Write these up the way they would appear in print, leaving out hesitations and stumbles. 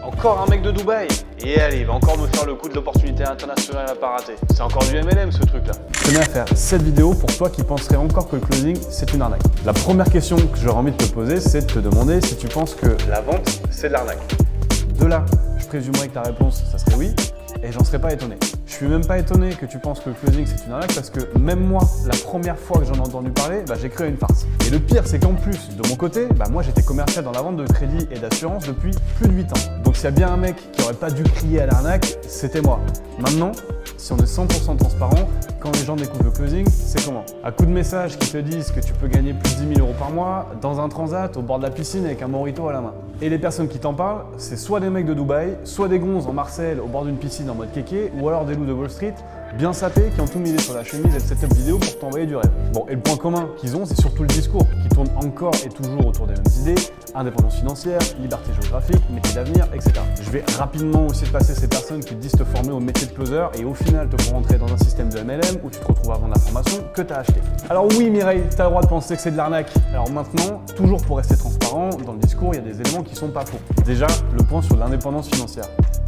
Encore un mec de Dubaï. Et allez, il va encore me faire le coup de l'opportunité internationale à pas rater. C'est encore du MLM ce truc là. Je tenais à faire cette vidéo pour toi qui penserais encore que le closing c'est une arnaque. La première question que j'aurais envie de te poser, c'est de te demander si tu penses que La vente, c'est de l'arnaque. de là, je présumerais que ta réponse, ça serait oui, et j'en serais pas étonné. Je suis même pas étonné que tu penses que le closing c'est une arnaque parce que même moi, la première fois que j'en ai entendu parler, j'ai cru à une farce. Et le pire, c'est qu'en plus, de mon côté, moi j'étais commercial dans la vente de crédit et d'assurance depuis plus de 8 ans. Donc s'il y a bien un mec qui aurait pas dû crier à l'arnaque, c'était moi. Maintenant, si on est 100% transparent, quand les gens découvrent le closing, c'est comment? À coup de messages qui te disent que tu peux gagner plus de 10 000 € par mois, dans un transat, au bord de la piscine avec un mojito à la main. Et les personnes qui t'en parlent, c'est soit des mecs de Dubaï, soit des gonzes en Marseille au bord d'une piscine en mode kéké, ou alors des loups de Wall Street, bien sapés, qui ont tout misé sur la chemise et le setup vidéo pour t'envoyer du rêve. Bon, et le point commun qu'ils ont, c'est surtout le discours, qui tourne encore et toujours autour des mêmes idées, indépendance financière, liberté géographique, métier d'avenir, etc. Je vais rapidement aussi te passer ces personnes qui te disent te former au métier de closer et au final te font rentrer dans un système de MLM où tu te retrouves à vendre la formation que tu as acheté. Alors oui Mireille, tu as le droit de penser que c'est de l'arnaque. Alors maintenant, toujours pour rester transparent, dans le discours, il y a des éléments qui sont pas faux. Déjà, le point sur l'indépendance financière.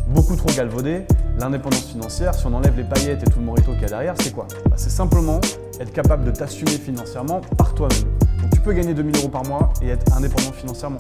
Beaucoup trop galvaudé, l'indépendance financière, si on enlève les paillettes et tout le morito qu'il y a derrière, c'est quoi? C'est simplement être capable de t'assumer financièrement par toi-même. Donc tu peux gagner 2 000 € par mois et être indépendant financièrement.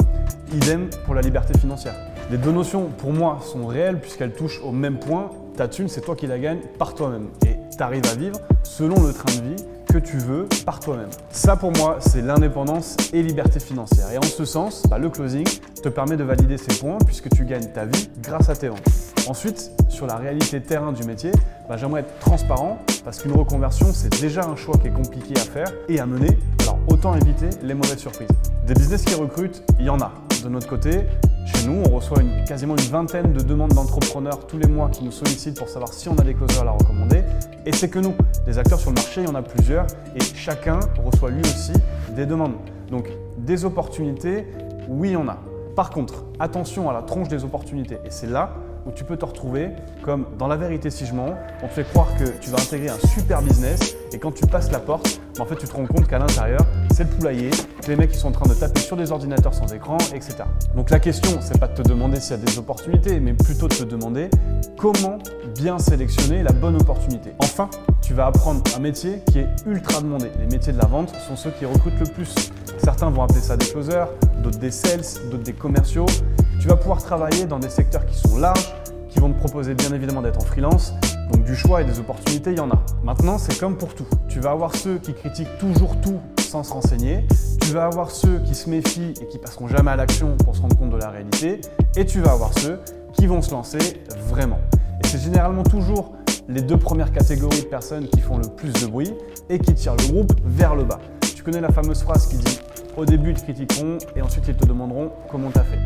Idem pour la liberté financière. Les deux notions, pour moi, sont réelles puisqu'elles touchent au même point. Ta thune, c'est toi qui la gagnes par toi-même. Et tu arrives à vivre selon le train de vie que tu veux par toi-même. Ça, pour moi, c'est l'indépendance et liberté financière. Et en ce sens, le closing te permet de valider ces points puisque tu gagnes ta vie grâce à tes ventes. Ensuite, sur la réalité terrain du métier, j'aimerais être transparent parce qu'une reconversion, c'est déjà un choix qui est compliqué à faire et à mener. Alors, autant éviter les mauvaises surprises. Des business qui recrutent, il y en a. De notre côté, chez nous, on reçoit quasiment une vingtaine de demandes d'entrepreneurs tous les mois qui nous sollicitent pour savoir si on a des closers à la recommander. Et c'est que nous, des acteurs sur le marché, il y en a plusieurs et chacun reçoit lui aussi des demandes. Donc des opportunités, oui, il y en a. Par contre, attention à la tronche des opportunités et c'est là où tu peux te retrouver comme dans La Vérité si je mens, on te fait croire que tu vas intégrer un super business et quand tu passes la porte, en fait tu te rends compte qu'à l'intérieur, c'est le poulailler, les mecs qui sont en train de taper sur des ordinateurs sans écran, etc. Donc la question, c'est pas de te demander s'il y a des opportunités, mais plutôt de te demander comment bien sélectionner la bonne opportunité. Enfin, tu vas apprendre un métier qui est ultra demandé. Les métiers de la vente sont ceux qui recrutent le plus. Certains vont appeler ça des closers, d'autres des sales, d'autres des commerciaux. Tu vas pouvoir travailler dans des secteurs qui sont larges, qui vont te proposer bien évidemment d'être en freelance. Donc du choix et des opportunités, il y en a. Maintenant, c'est comme pour tout. Tu vas avoir ceux qui critiquent toujours tout sans se renseigner. Tu vas avoir ceux qui se méfient et qui passeront jamais à l'action pour se rendre compte de la réalité. Et tu vas avoir ceux qui vont se lancer vraiment. Et c'est généralement toujours les deux premières catégories de personnes qui font le plus de bruit et qui tirent le groupe vers le bas. Tu connais la fameuse phrase qui dit « Au début, ils te critiqueront et ensuite ils te demanderont comment tu as fait ».